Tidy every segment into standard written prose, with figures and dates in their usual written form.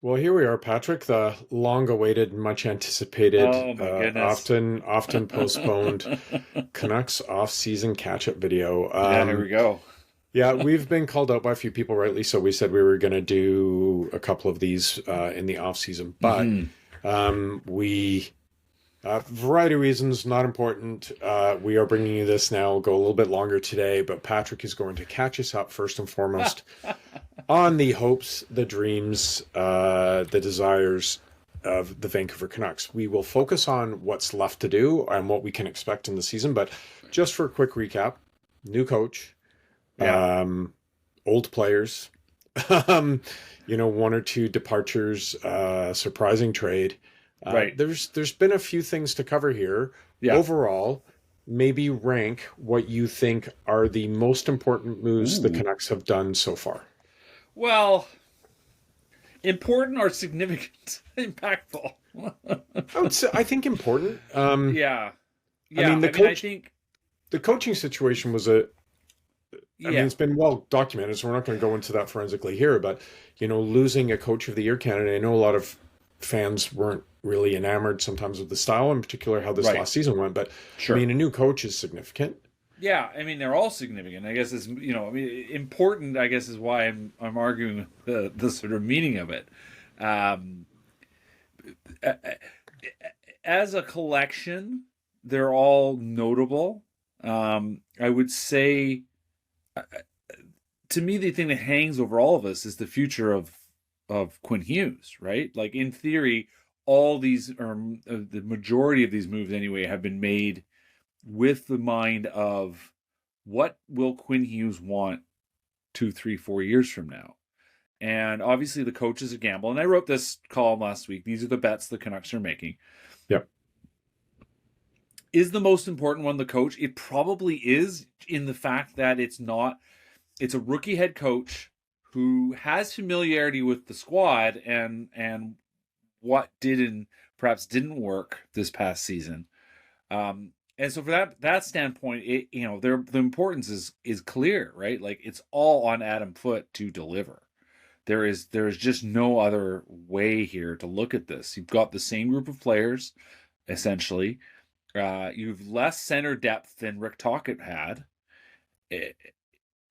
Well, here we are, Patrick, the long-awaited, much anticipated, Oh my goodness. often postponed Canucks off-season catch-up video. Yeah, here we go. Yeah, we've been called out by a few people, rightly so. We said we were going to do a couple of these in the off-season, but Hmm. we, variety of reasons, not important. We are bringing you this now. Go a little bit longer today, but Patrick is going to catch us up first and foremost on the hopes, the dreams, the desires of the Vancouver Canucks. We will focus on what's left to do and what we can expect in the season. But just for a quick recap, new coach, Yeah, old players, um, one or two departures, surprising trade. right. There's been a few things to cover here. Yeah. Overall, maybe rank what you think are the most important moves the Ooh. Canucks have done so far. Well, important or significant, impactful. I think important. Yeah. I Yeah. mean, I mean, I think, the coaching situation was a. I mean, yeah, it's been well documented, so we're not going to go into that forensically here. But losing a Coach of the Year candidate, I know a lot of fans weren't really enamored sometimes with the style, in particular how this right. last season went. But I Sure. mean, a new coach is significant. Yeah. I mean, they're all significant. I guess I mean, important, I guess, is why I'm arguing the sort of meaning of it. Um, as a collection, they're all notable. I would say, to me, the thing that hangs over all of us is the future of Quinn Hughes, right? Like in theory, all these, or the majority of these moves anyway, have been made with the mind of what will Quinn Hughes want 2, 3, 4 years from now. And obviously, the coach is a gamble. And I wrote this column last week. These are the bets the Canucks are making. Yep. Is the most important one the coach? It probably is, in the fact that it's a rookie head coach who has familiarity with the squad and what did and perhaps didn't work this past season. And so for that standpoint, the importance is clear, right? Like it's all on Adam Foote to deliver. There is just no other way here to look at this. You've got the same group of players, essentially. You've less center depth than Rick Tocchet had. Eh,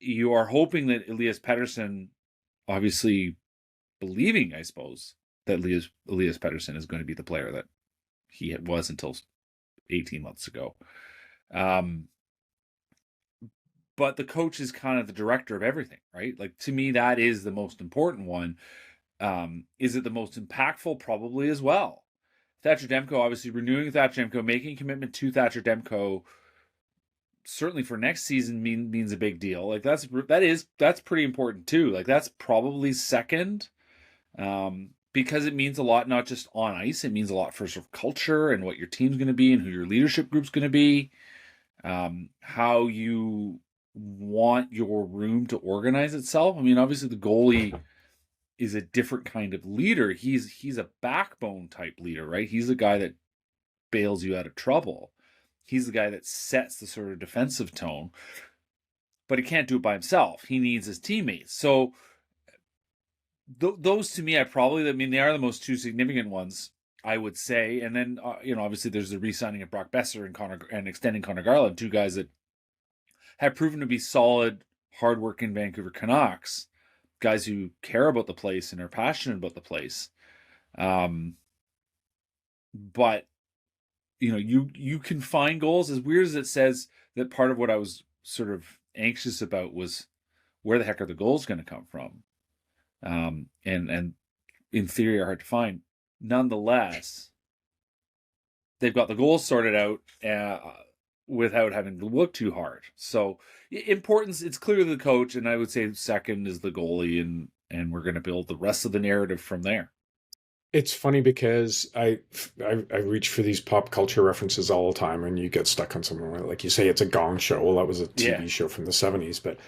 You are hoping that Elias Pettersson, obviously believing, I suppose, that Elias Pettersson is going to be the player that he was until 18 months ago. Um, but the coach is kind of the director of everything, right? Like to me, that is the most important one. Is it the most impactful? Probably as well. Thatcher Demko, obviously renewing Thatcher Demko, making a commitment to Thatcher Demko, certainly for next season means a big deal. Like that's pretty important too. Like that's probably second, because it means a lot not just on ice. It means a lot for sort of culture and what your team's going to be and who your leadership group's going to be, how you want your room to organize itself. I mean, obviously the goalie is a different kind of leader. He's a backbone type leader, right? He's the guy that bails you out of trouble. He's the guy that sets the sort of defensive tone, but he can't do it by himself. He needs his teammates. So those to me, I mean, they are the most two significant ones, I would say. And then, obviously there's the re-signing of Brock Besser and extending Connor Garland, two guys that have proven to be solid, hardworking Vancouver Canucks, guys who care about the place and are passionate about the place. Um, but you can find goals. As weird as it says, that part of what I was sort of anxious about was where the heck are the goals going to come from? And in theory are hard to find. Nonetheless, they've got the goals sorted out without having to look too hard. So importance, it's clearly the coach, and I would say second is the goalie, and we're going to build the rest of the narrative from there. It's funny because I reach for these pop culture references all the time, and you get stuck on something like you say it's a Gong Show. Well, that was a Yeah. TV show from the '70s, but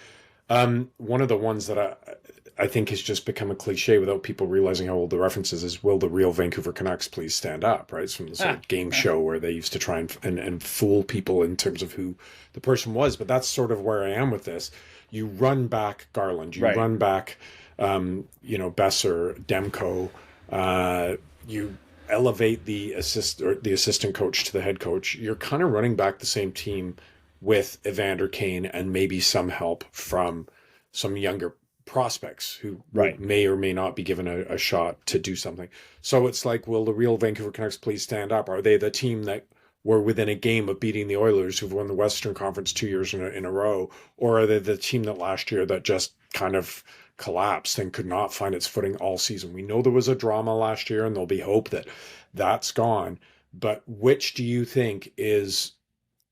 one of the ones that I think has just become a cliche without people realizing how old the reference is "Will the real Vancouver Canucks please stand up?" Right, it's from this old game show where they used to try and fool people in terms of who the person was. But that's sort of where I am with this. You run back Garland, you Right. run back, Besser, Demko. You elevate the assistant coach to the head coach. You're kind of running back the same team with Evander Kane and maybe some help from some younger prospects who may or may not be given a shot to do something. So it's like, will the real Vancouver Canucks please stand up? Are they the team that were within a game of beating the Oilers, who've won the Western Conference 2 years in a row? Or are they the team that last year that just kind of collapsed and could not find its footing all season? We know there was a drama last year, and there'll be hope that that's gone. But which do you think is,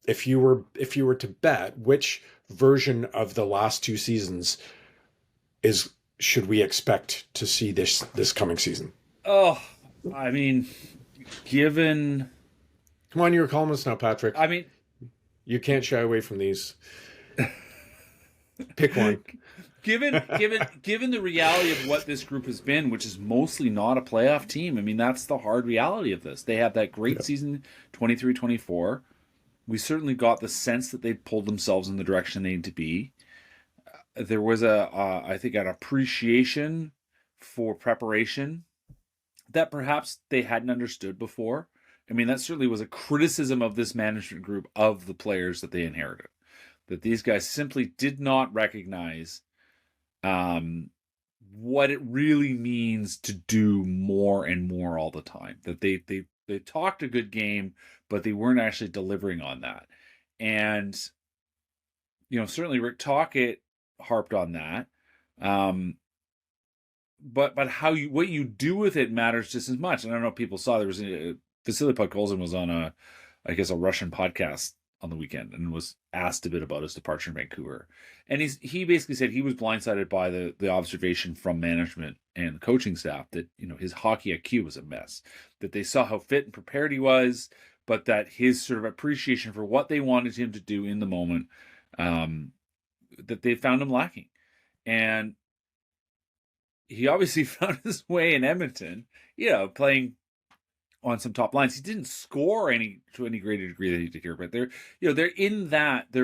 if you were to bet, which version of the last 2 seasons should we expect to see this coming season? Oh, I mean, given... Come on, you're a columnist now, Patrick. I mean... You can't shy away from these. Pick one. Given the reality of what this group has been, which is mostly not a playoff team, I mean, that's the hard reality of this. They have that great season, 23-24. We certainly got the sense that they'd pulled themselves in the direction they need to be. There was I think, an appreciation for preparation that perhaps they hadn't understood before. I mean, that certainly was a criticism of this management group of the players that they inherited, that these guys simply did not recognize what it really means to do more and more all the time. That they talked a good game, but they weren't actually delivering on that. And certainly Rick Tocchet harped on that. But what you do with it matters just as much. And I don't know if people saw, there was Vasily Podkolzin was on a Russian podcast on the weekend and was asked a bit about his departure in Vancouver. And he basically said he was blindsided by the observation from management and the coaching staff that, his hockey IQ was a mess, that they saw how fit and prepared he was, but that his sort of appreciation for what they wanted him to do in the moment, that they found him lacking. And he obviously found his way in Edmonton, playing on some top lines. He didn't score to any greater degree than he did here, but there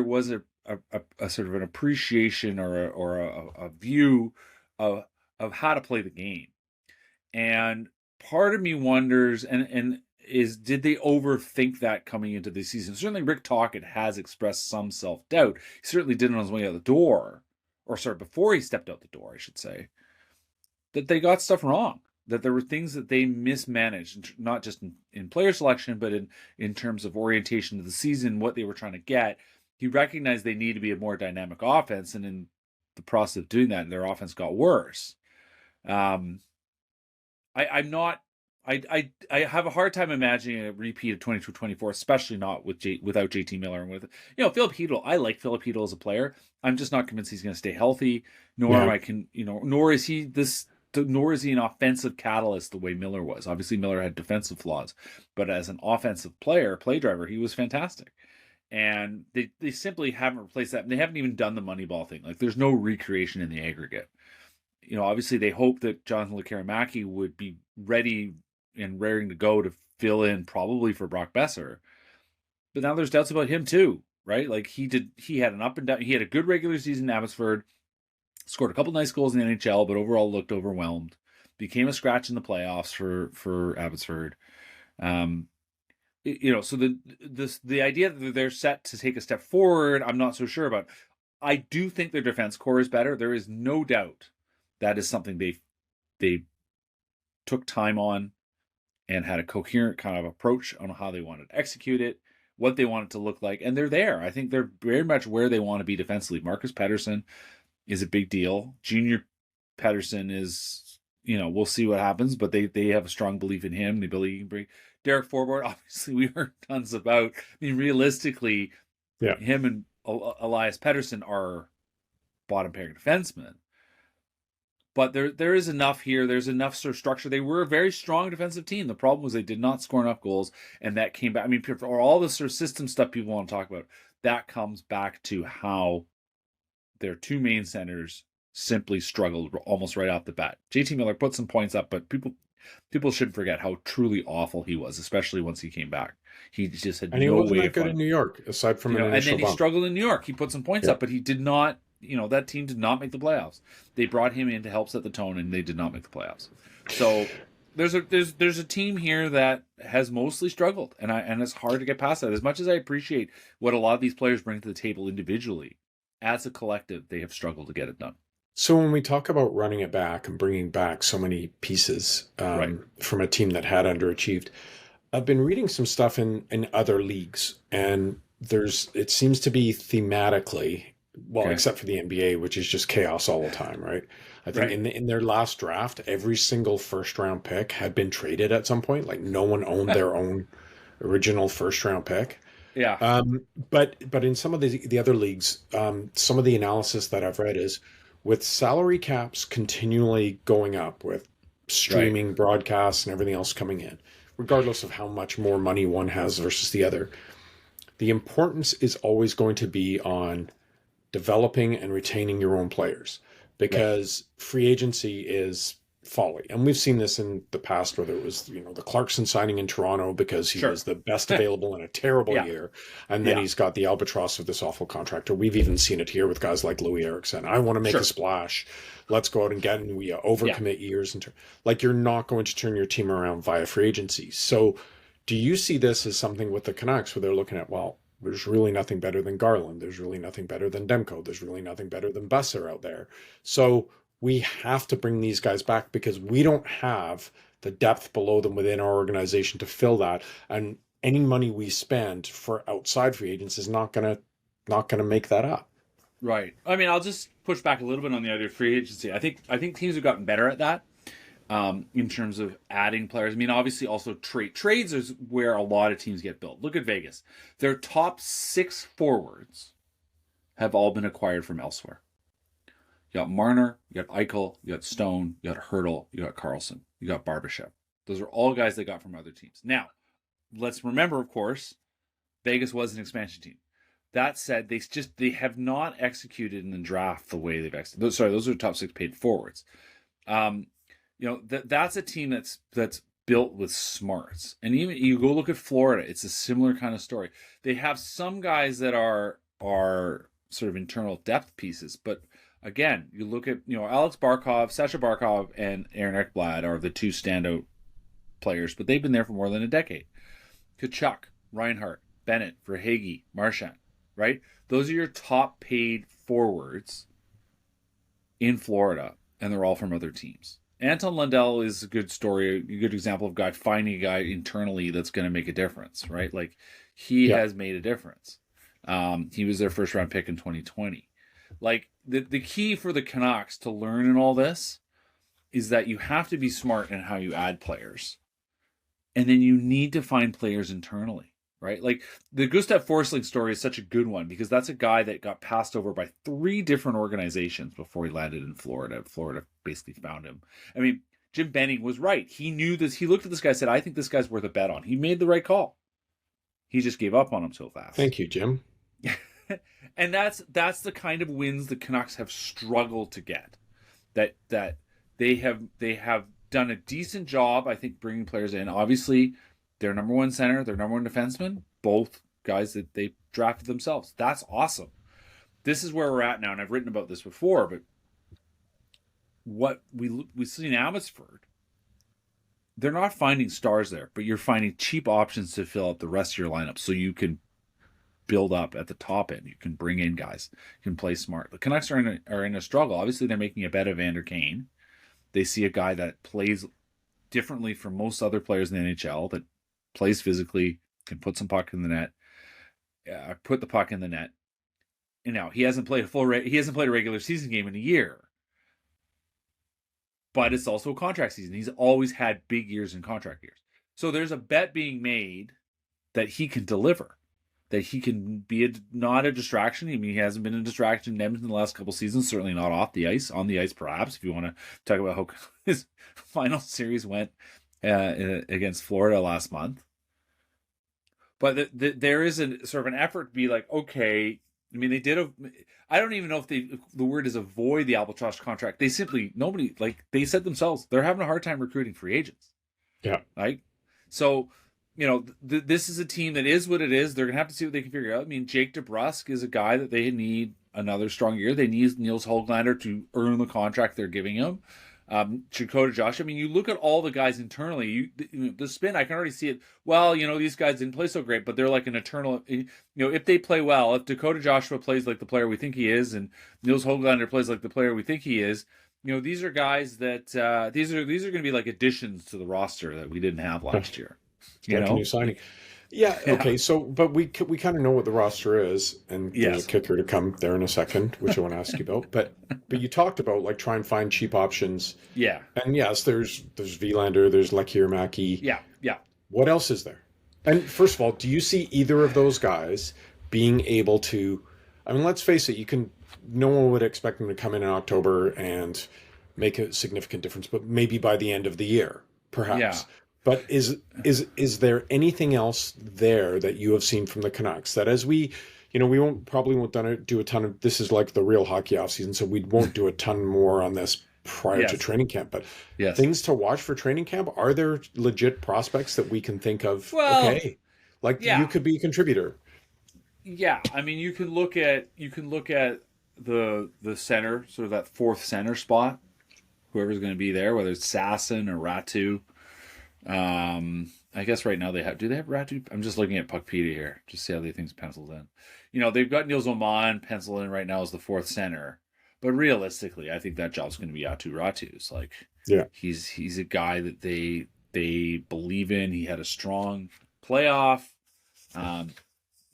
was a sort of an appreciation or a view of how to play the game. And part of me wonders, did they overthink that coming into the season? Certainly Rick Tocchet has expressed some self-doubt. He certainly did on his way out the door, before he stepped out the door, I should say, that they got stuff wrong, that there were things that they mismanaged, not just in player selection, but in terms of orientation of the season, what they were trying to get. He recognized they need to be a more dynamic offense, and in the process of doing that, their offense got worse. I have a hard time imagining a repeat of 22-24, especially not without JT Miller and with Philip Hedl. I like Philip Hedl as a player. I'm just not convinced he's going to stay healthy. Nor is he an offensive catalyst the way Miller was. Obviously, Miller had defensive flaws, but as an offensive player, play driver, he was fantastic. And they simply haven't replaced that. And they haven't even done the Moneyball thing. Like, there's no recreation in the aggregate. Obviously they hope that Jonathan Lekkerimäki would be ready and raring to go to fill in probably for Brock Besser. But now there's doubts about him too, right? Like he had an up and down. He had a good regular season in Abbotsford, scored a couple nice goals in the NHL, but overall looked overwhelmed. Became a scratch in the playoffs for Abbotsford. So the idea that they're set to take a step forward, I'm not so sure about. I do think their defense core is better. There is no doubt that is something they took time on and had a coherent kind of approach on how they wanted to execute it, what they want it to look like, and they're there. I think they're very much where they want to be defensively. Marcus Pettersson is a big deal. Junior Pettersson is, we'll see what happens, but they have a strong belief in him, the ability he can bring. Derek Forbort, obviously, we heard tons about. I mean, realistically, him and Elias Pettersson are bottom pairing defensemen. But there is enough here. There's enough sort of structure. They were a very strong defensive team. The problem was they did not score enough goals, and that came back. I mean, for all the sort of system stuff people want to talk about, that comes back to how their two main centers simply struggled almost right off the bat. JT Miller put some points up, but people shouldn't forget how truly awful he was, especially once he came back. He just had no way. And he wasn't that good in New York, aside from an initial and then he bump. struggled in New York. He put some points up, but he did not. That team did not make the playoffs. They brought him in to help set the tone, and they did not make the playoffs. So there's a team here that has mostly struggled, and it's hard to get past that. As much as I appreciate what a lot of these players bring to the table individually, as a collective, they have struggled to get it done. So when we talk about running it back and bringing back so many pieces Right. from a team that had underachieved, I've been reading some stuff in other leagues, and it seems to be thematically, well, Okay. except for the NBA, which is just chaos all the time, right? I think Right. in their last draft, every single first round pick had been traded at some point. Like no one owned their own original first round pick. Yeah. But in some of the other leagues, some of the analysis that I've read is with salary caps continually going up with Right. streaming broadcasts and everything else coming in, regardless of how much more money one has versus the other, the importance is always going to be on developing and retaining your own players Right. because free agency is folly. And we've seen this in the past, whether it was, the Clarkson signing in Toronto because he Sure. was the best available in a terrible Yeah. year. And then Yeah. he's got the albatross of this awful contract. Or we've even seen it here with guys like Louis Eriksson. I want to make Sure. a splash. Let's go out and get, and we Yeah. overcommit years. Like you're not going to turn your team around via free agency. So do you see this as something with the Canucks where they're looking at, well, there's really nothing better than Garland. There's really nothing better than Demko. There's really nothing better than Busser out there. So we have to bring these guys back because we don't have the depth below them within our organization to fill that. And any money we spend for outside free agents is not gonna make that up. Right. I mean, I'll just push back a little bit on the other free agency. I think teams have gotten better at that. In terms of adding players. I mean, obviously, also trades is where a lot of teams get built. Look at Vegas; their top 6 forwards have all been acquired from elsewhere. You got Marner, you got Eichel, you got Stone, you got Hurdle, you got Carlson, you got Barbashev. Those are all guys they got from other teams. Now, let's remember, of course, Vegas was an expansion team. That said, they have not executed in the draft the way they've executed. Sorry, those are top 6 paid forwards. That's a team that's built with smarts. And even you go look at Florida, it's a similar kind of story. They have some guys that are sort of internal depth pieces, but again, you look at Alex Barkov, Sasha Barkov, and Aaron Ekblad are the 2 standout players, but they've been there for more than a decade. Kachuk, Reinhart, Bennett, Verhaeghe, Marchand, right? Those are your top paid forwards in Florida, and they're all from other teams. Anton Lundell is a good story, a good example of finding a guy internally that's going to make a difference, right? Like he Yeah. has made a difference. He was their first round pick in 2020. Like the key for the Canucks to learn in all this is that you have to be smart in how you add players, and then you need to find players internally. Right? Like the Gustav Forsling story is such a good one because that's a guy that got passed over by 3 different organizations before he landed in Florida. Florida basically found him. I mean, Jim Benning was right. He knew this. He looked at this guy and said, I think this guy's worth a bet on. He made the right call. He just gave up on him so fast. Thank you, Jim. And that's the kind of wins the Canucks have struggled to get. That they have done a decent job, I think, bringing players in. Obviously, their number 1 center, their number 1 defenseman, both guys that they drafted themselves. That's awesome. This is where we're at now, and I've written about this before, but what we see in Abbotsford, they're not finding stars there, but you're finding cheap options to fill out the rest of your lineup so you can build up at the top end. You can bring in guys, you can play smart. The Canucks are in a struggle. Obviously, they're making a bet of Vander Kane. They see a guy that plays differently from most other players in the NHL, that plays physically, can put some puck in the net, put the puck in the net. And now he hasn't played a regular season game in a year, but it's also a contract season. He's always had big years and contract years, so there's a bet being made that he can deliver, that he can be not a distraction. I mean, he hasn't been a distraction in Edmonton the last couple seasons. Certainly not off the ice. On the ice, perhaps, if you want to talk about how his final series went against Florida last month. But there is a sort of an effort to be like, okay, I mean, I don't even know if the word is avoid the albatross contract. They simply, they said themselves, they're having a hard time recruiting free agents. Yeah. Right? So, this is a team that is what it is. They're going to have to see what they can figure out. I mean, Jake DeBrusk is a guy that they need another strong year. They need Niels Höglander to earn the contract they're giving him. Dakota Josh. I mean, you look at all the guys internally. The spin, I can already see it. Well, these guys didn't play so great, but they're like an eternal. If they play well, if Dakota Joshua plays like the player we think he is, and Nils Höglander plays like the player we think he is, these are guys that these are going to be like additions to the roster that we didn't have last year. Like a new signing. Yeah. Okay. So, but we kind of know what the roster is, and there's a kicker to come there in a second, which I want to ask you about. But you talked about like try and find cheap options. Yeah. And yes, there's Vilander, there's Lekiermäki. Yeah. Yeah. What else is there? And first of all, do you see either of those guys being able to? I mean, let's face it. No one would expect them to come in October and make a significant difference, but maybe by the end of the year, perhaps. Yeah. But is there anything else there that you have seen from the Canucks that as we probably won't do a ton of, this is like the real hockey offseason, so we won't do a ton more on this prior to training camp, but things to watch for training camp, are there legit prospects that we can think of? Well, you could be a contributor. Yeah, I mean you can look at the center, sort of that fourth center spot, whoever's going to be there, whether it's Sasson or Ratu. I guess right now do they have Ratu? I'm just looking at Puckpedia here, just see how they think's penciled in. They've got Nils Oman penciled in right now as the fourth center, but realistically, I think that job's going to be Aatu Ratu's. He's a guy that they believe in. He had a strong playoff.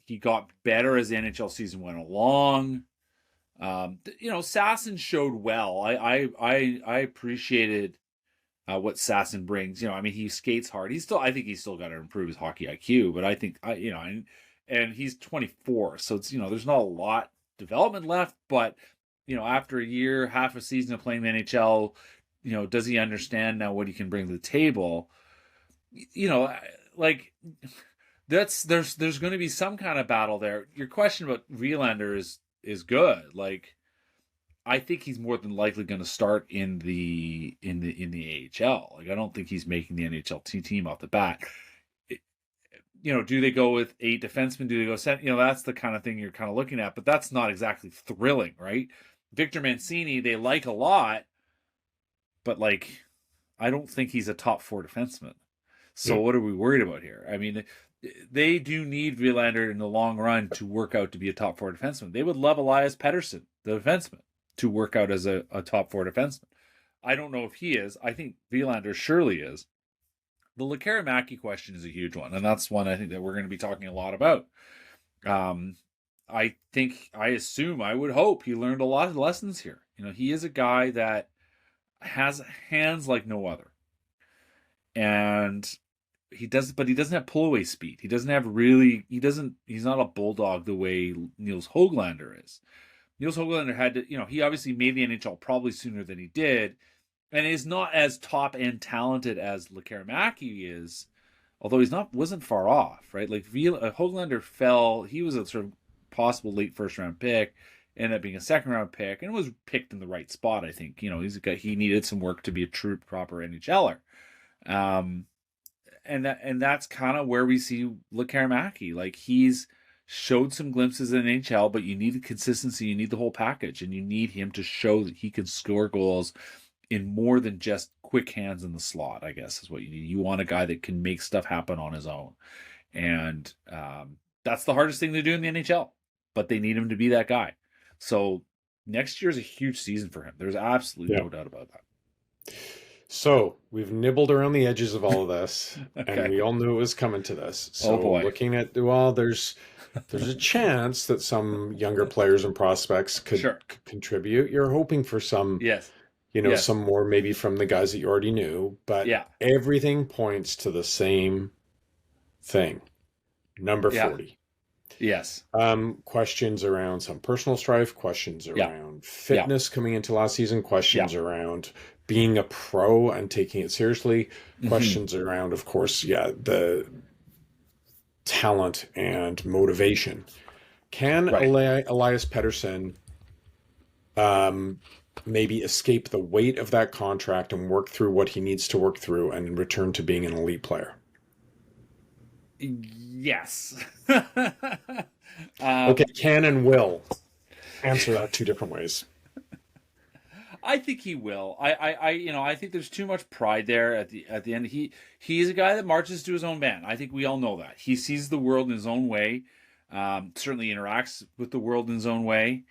He got better as the NHL season went along. Sasson showed well. I appreciated what Sasson brings. He skates hard. I think he's still got to improve his hockey IQ, but I think and he's 24, so it's there's not a lot development left, but after a year, half a season of playing the NHL, does he understand now what he can bring to the table? There's going to be some kind of battle there. Your question about Vilander is good. I think he's more than likely going to start in the AHL. I don't think he's making the NHL team off the bat. Do they go with 8 defensemen? Do they go set? That's the kind of thing you're kind of looking at, but that's not exactly thrilling, right? Victor Mancini, they like a lot, but I don't think he's a top 4 defenseman. So what are we worried about here? I mean, they do need Vilander in the long run to work out to be a top 4 defenseman. They would love Elias Pettersson, the defenseman, to work out as a top 4 defenseman. I don't know if he is. I think Vilander surely is. The Lekiermäki question is a huge one, and that's one I think that we're going to be talking a lot about. I would hope he learned a lot of lessons here. He is a guy that has hands like no other. And he doesn't have pull-away speed. He's not a bulldog the way Nils Höglander is. Nils Höglander had to, he obviously made the NHL probably sooner than he did, and is not as top-end talented as Lekiermäki is, although wasn't far off, right? Höglander fell, he was a sort of possible late first-round pick, ended up being a second-round pick, and was picked in the right spot, I think. He's a guy, he needed some work to be a true, proper NHLer. And that's kind of where we see Lekiermäki. He's showed some glimpses in NHL, but you need the consistency, you need the whole package, and you need him to show that he can score goals in more than just quick hands in the slot, I guess is what you need. You want a guy that can make stuff happen on his own. And that's the hardest thing to do in the NHL, but they need him to be that guy. So next year is a huge season for him. There's absolutely no doubt about that. So we've nibbled around the edges of all of this, okay. And we all knew it was coming to this. So looking at, there's a chance that some younger players and prospects could contribute. You're hoping for some, some more maybe from the guys that you already knew, but everything points to the same thing. Number 40. Yes. Questions around some personal strife, questions around fitness coming into last season, questions around being a pro and taking it seriously, questions around, of course, the talent and motivation. Can Elias Pettersson maybe escape the weight of that contract and work through what he needs to work through and return to being an elite player? Yes. Okay, can and will. Answer that 2 different ways. I think he will. I think there's too much pride there at the end. He's a guy that marches to his own band. I think we all know that. He sees the world in his own way. Certainly interacts with the world in his own way.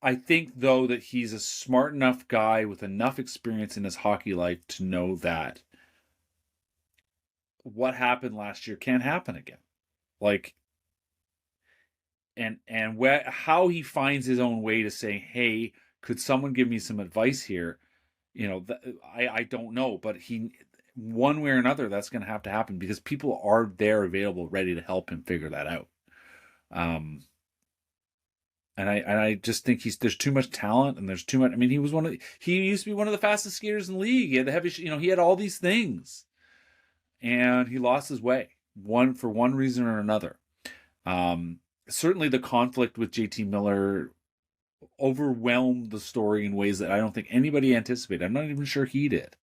I think, though, that he's a smart enough guy with enough experience in his hockey life to know that what happened last year can't happen again. Like, and how he finds his own way to say, hey, could someone give me some advice here? I don't know, but one way or another, that's going to have to happen because people are there available, ready to help him figure that out. And I just think there's too much talent and there's too much. I mean, he used to be one of the fastest skaters in the league. He had the heaviest, he had all these things, and he lost his way for one reason or another. Certainly the conflict with JT Miller overwhelmed the story in ways that I don't think anybody anticipated. I'm not even sure he did,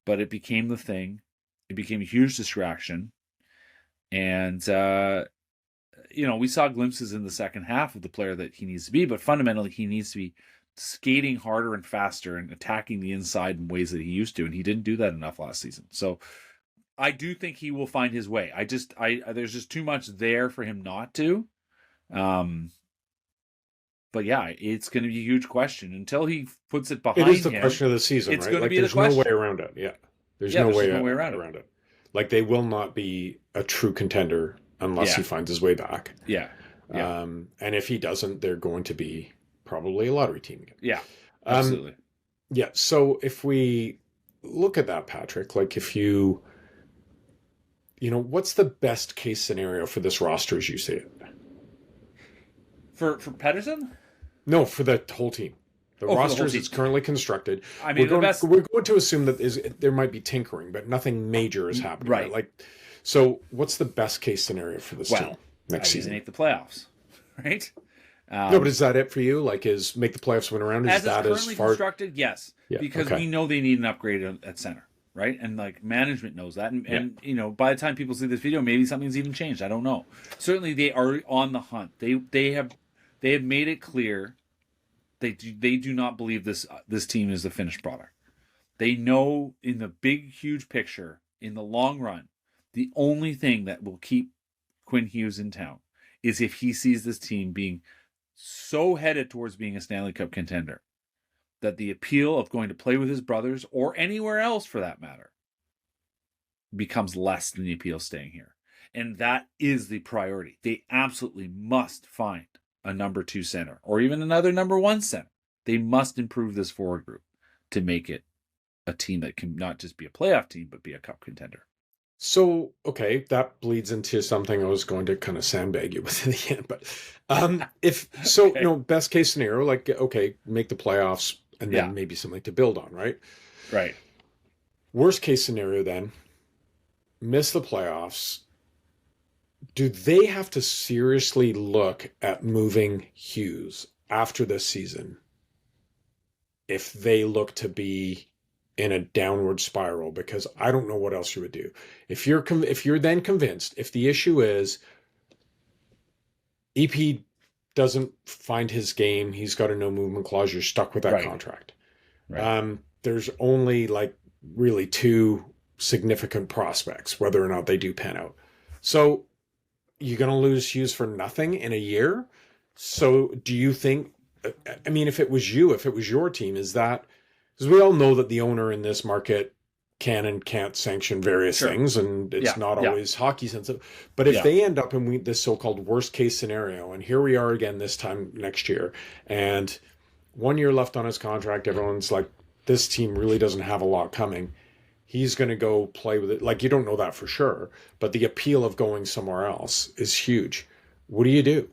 but it became the thing. It became a huge distraction. And, we saw glimpses in the second half of the player that he needs to be, but fundamentally he needs to be skating harder and faster and attacking the inside in ways that he used to. And he didn't do that enough last season. So I do think he will find his way. There's just too much there for him not to. But yeah, it's going to be a huge question until he puts it behind him. It is the question of the season, it's right? Going to be there's the question. no way around it. Yeah. There's no way around it. Like, they will not be a true contender unless he finds his way back. Yeah. And if he doesn't, they're going to be probably a lottery team again. Yeah, absolutely. Yeah. So if we look at that, Patrick, like if what's the best case scenario for this roster as you see it? For Pettersson? No, for the whole team. The roster as it's currently constructed. I mean, we're going to assume that there might be tinkering, but nothing major is happening. Right. Like, so what's the best case scenario for this team next season? Make the playoffs, right? No, but is that it for you? Like, is make the playoffs, win around? Is that as far constructed? Yes, because we know they need an upgrade at center, right? And like management knows that, and by the time people see this video, maybe something's even changed. I don't know. Certainly, they are on the hunt. They have made it clear they do not believe this team is the finished product. They know in the big, huge picture, in the long run, the only thing that will keep Quinn Hughes in town is if he sees this team being so headed towards being a Stanley Cup contender that the appeal of going to play with his brothers, or anywhere else for that matter, becomes less than the appeal of staying here. And that is the priority. They absolutely must find a number 2 center or even another number 1 center. They must improve this forward group to make it a team that can not just be a playoff team, but be a cup contender. So, okay, that bleeds into something I was going to kind of sandbag you with in the end. But best case scenario, like, okay, make the playoffs and then maybe something to build on, right? Right. Worst case scenario then, miss the playoffs. Do they have to seriously look at moving Hughes after this season if they look to be in a downward spiral? Because I don't know what else you would do. If you're then convinced, if the issue is EP doesn't find his game, he's got a no movement clause, you're stuck with that contract. Right. There's only like really 2 significant prospects, whether or not they do pan out. So you're going to lose Hughes for nothing in a year. So do you think, I mean, if it was your team, is that, because we all know that the owner in this market can and can't sanction various things, and it's not always hockey sensitive. But if they end up in this so-called worst case scenario, and here we are again this time next year, and 1 year left on his contract, everyone's like, this team really doesn't have a lot coming. He's going to go play with it. Like, you don't know that for sure, but the appeal of going somewhere else is huge. What do you do?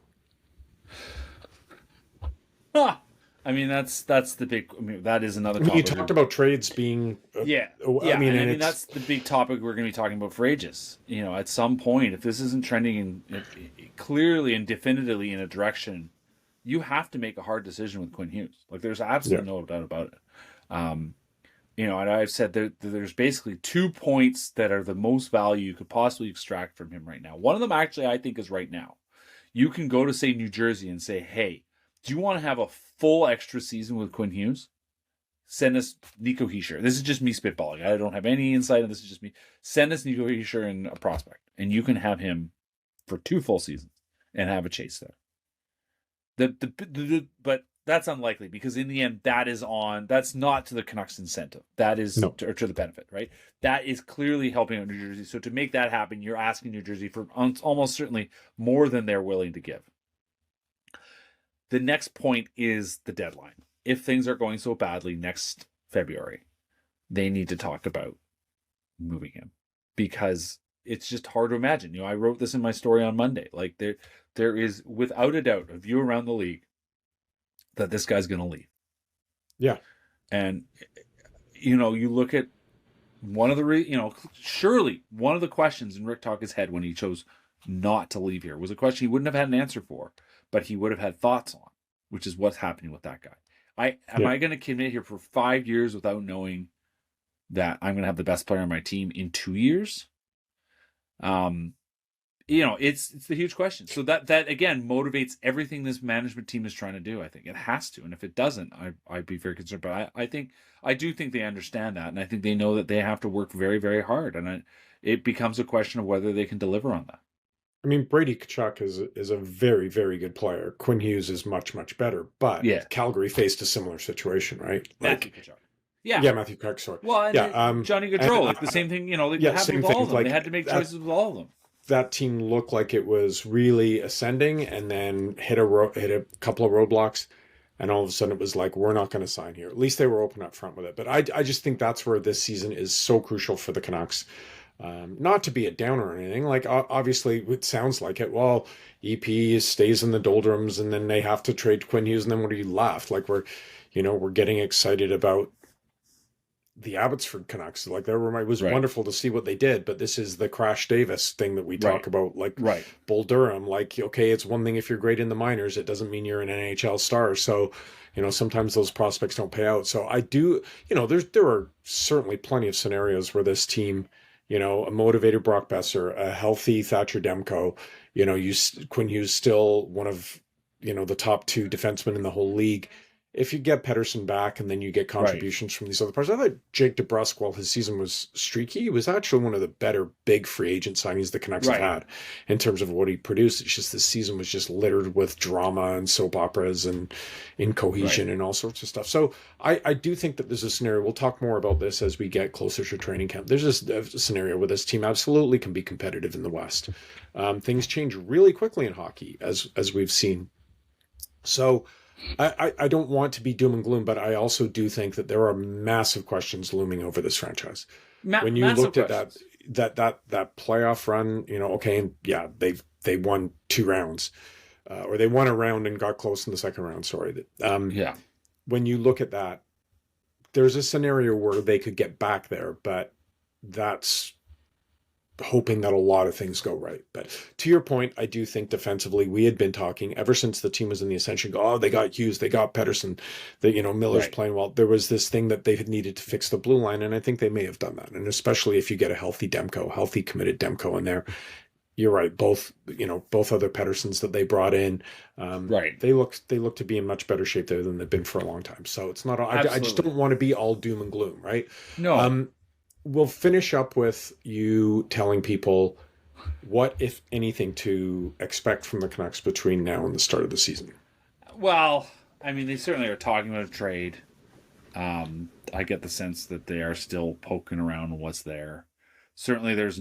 I mean, that's the big. I mean, that is another topic. You talked about trades being. I mean, that's the big topic we're going to be talking about for ages. At some point, if this isn't trending clearly and definitively in a direction, you have to make a hard decision with Quinn Hughes. Like, there's absolutely no doubt about it. And I've said there's basically 2 points that are the most value you could possibly extract from him right now. One of them, actually, I think is right now. You can go to, say, New Jersey and say, hey, Do you want to have a full extra season with Quinn Hughes? Send us Nico Hischier. This is just me spitballing. I don't have any insight, and this is just me. Send us Nico Hischier and a prospect, and you can have him for 2 full seasons and have a chase there. But that's unlikely, because in the end, that's not to the Canucks' incentive. That is to the benefit, right? That is clearly helping out New Jersey. So to make that happen, you're asking New Jersey for almost certainly more than they're willing to give. The next point is the deadline. If things are going so badly next February, they need to talk about moving him, because it's just hard to imagine. I wrote this in my story on Monday. Like, there is without a doubt a view around the league that this guy's going to leave. Yeah. And, you look at one of the, surely one of the questions in Rick Tocchet's head when he chose not to leave here was a question he wouldn't have had an answer for, but he would have had thoughts on, which is what's happening with that guy. Am I going to commit here for 5 years without knowing that I'm going to have the best player on my team in 2 years? It's the huge question. So that again motivates everything this management team is trying to do. I think it has to, and if it doesn't, I'd be very concerned. But I do think they understand that, and I think they know that they have to work very, very hard, and it becomes a question of whether they can deliver on that. I mean, Brady Tkachuk is a very, very good player. Quinn Hughes is much, much better. But Calgary faced a similar situation, right? Matthew Tkachuk. Yeah, Matthew Tkachuk. Sorry. Well, and Johnny Gaudreau, the same thing. They happened with all of them. They had to make choices with all of them. That team looked like it was really ascending, and then hit a couple of roadblocks, and all of a sudden it was like, we're not going to sign here. At least they were open up front with it. But I just think that's where this season is so crucial for the Canucks. Not to be a downer or anything. Like, obviously, it sounds like it. Well, EP stays in the doldrums, and then they have to trade Quinn Hughes, and then what are you left? Like, we're getting excited about the Abbotsford Canucks. Like, it was wonderful to see what they did, but this is the Crash Davis thing that we talk about, like Bull Durham. Like, okay, it's one thing if you're great in the minors, it doesn't mean you're an NHL star. So, sometimes those prospects don't pay out. So I do, there are certainly plenty of scenarios where this team, a motivated Brock Besser, a healthy Thatcher Demko, Quinn Hughes still one of, the top 2 defensemen in the whole league. If you get Pettersson back and then you get contributions from these other parts, I thought Jake DeBrusk, while his season was streaky, was actually one of the better big free agent signings the Canucks have had in terms of what he produced. It's just this season was just littered with drama and soap operas and incohesion and all sorts of stuff. So I do think that there's a scenario. We'll talk more about this as we get closer to training camp. There's a scenario where this team absolutely can be competitive in the West. Things change really quickly in hockey, as we've seen. So I don't want to be doom and gloom, but I also do think that there are massive questions looming over this franchise. When you looked at that playoff run, they won 2 rounds, or they won a round and got close in the second round. Sorry. When you look at that, there's a scenario where they could get back there, but that's hoping that a lot of things go right. But to your point, I do think defensively, we had been talking ever since the team was in the ascension. They got Hughes, they got Pettersson, Miller's playing well. There was this thing that they had needed to fix the blue line, and I think they may have done that. And especially if you get a healthy committed Demko in there. You're right. Both other Petterssons that they brought in, They look to be in much better shape there than they've been for a long time. So it's not. I just don't want to be all doom and gloom, right? No. We'll finish up with you telling people what, if anything, to expect from the Canucks between now and the start of the season. Well, I mean, they certainly are talking about a trade. I get the sense that they are still poking around what's there. Certainly, there was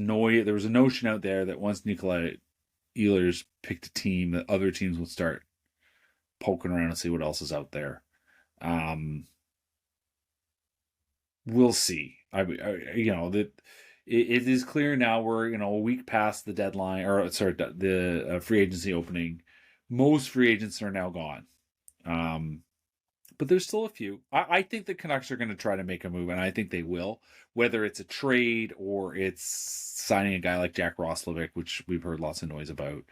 a notion out there that once Nikolai Ehlers picked a team, that other teams would start poking around and see what else is out there. We'll see. That it is clear now we're a week past the deadline, or sorry, the free agency opening. Most free agents are now gone, but there's still a few. I think the Canucks are going to try to make a move, and I think they will. Whether it's a trade or it's signing a guy like Jack Roslovic, which we've heard lots of noise about,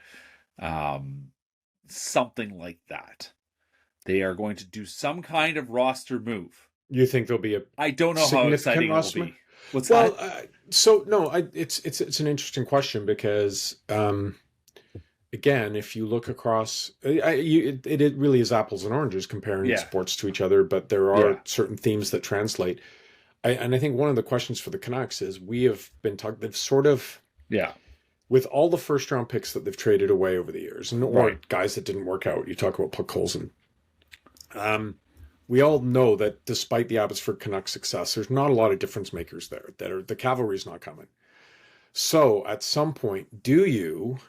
something like that. They are going to do some kind of roster move. You think there'll be I don't know how exciting it will be. What's that? It's an interesting question because again, if you look across, it really is apples and oranges comparing Yeah. sports to each other, but there are Yeah. certain themes that translate. And I think one of the questions for the Canucks is we have been talking, they've sort of, Yeah. with all the first round picks that they've traded away over the years, and or Right. guys that didn't work out. You talk about Puck Colson. We all know that despite the Abbotsford Canucks success, there's not a lot of difference makers there. That are the cavalry's not coming. So at some point, do you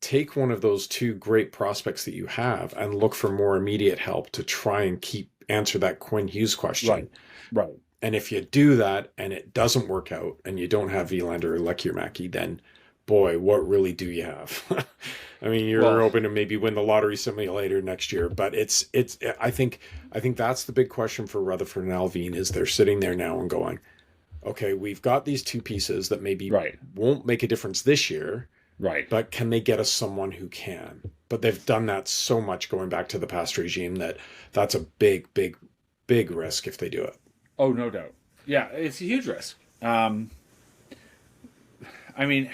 take one of those two great prospects that you have and look for more immediate help to try and answer that Quinn Hughes question? Right. Right. And if you do that and it doesn't work out and you don't have Vilander or Lekier-Maki, then boy, what really do you have? I mean, you're hoping to maybe win the lottery simulator next year, but I think that's the big question for Rutherford and Alvin is they're sitting there now and going, okay, we've got these two pieces that maybe won't make a difference this year, right? But can they get us someone who can? But they've done that so much going back to the past regime that's a big, big, big risk if they do it. Oh, no doubt. Yeah, it's a huge risk. I mean,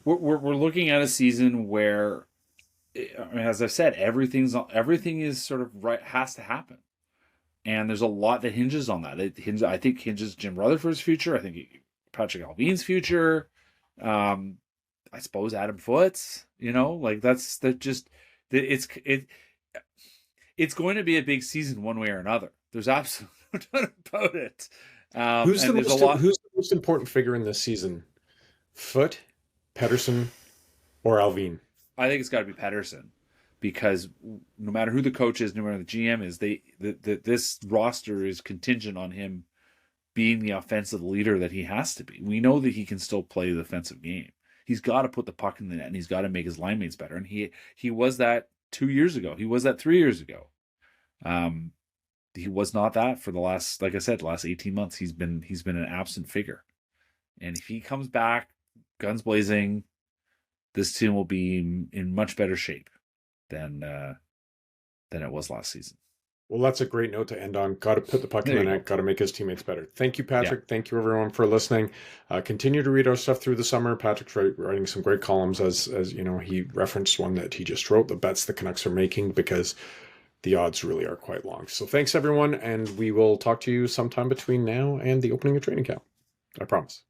we're looking at a season where, I mean, as I said, everything is sort of right, has to happen, and there's a lot that hinges on that. I think hinges Jim Rutherford's future. I think Patrick Alvin's future. I suppose Adam Foote's. Like it's going to be a big season one way or another. There's absolutely no doubt about it. Who's the most important figure in this season? Foote, Pettersson, or Alvin? I think it's got to be Pettersson, because no matter who the coach is, no matter who the GM is, this roster is contingent on him being the offensive leader that he has to be. We know that he can still play the offensive game. He's got to put the puck in the net, and he's got to make his line mates better. And he was that 2 years ago. He was that 3 years ago. He was not that for the last 18 months. He's been an absent figure. And if he comes back, guns blazing, this team will be in much better shape than it was last season. Well, that's a great note to end on. Got to put the puck in the net. Got to make his teammates better. Thank you, Patrick. Yeah. Thank you, everyone, for listening. Continue to read our stuff through the summer. Patrick's writing some great columns, as you know, he referenced one that he just wrote, the bets the Canucks are making, because the odds really are quite long. So thanks, everyone, and we will talk to you sometime between now and the opening of training camp. I promise.